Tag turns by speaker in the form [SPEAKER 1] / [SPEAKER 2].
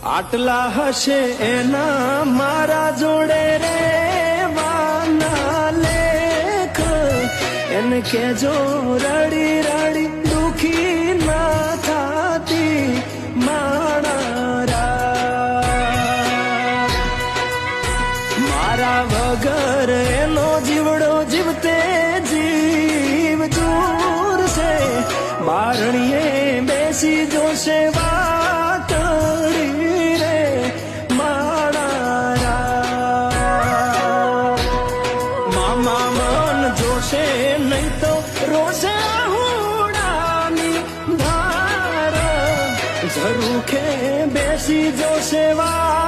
[SPEAKER 1] આટલા હશે એના મારા જોડે રે વાના લેખ એને કેજો રડી રડી દુખી ના થાતી મારા વગર એનો જીવડો જીવતે જીવ દૂર છે બારણીએ બેસી જોશે વાતડી રે મારા મામા મન જોશે નહીં તો રોશે હુડાની ધાર ઝરૂખે બેસી જોશે વા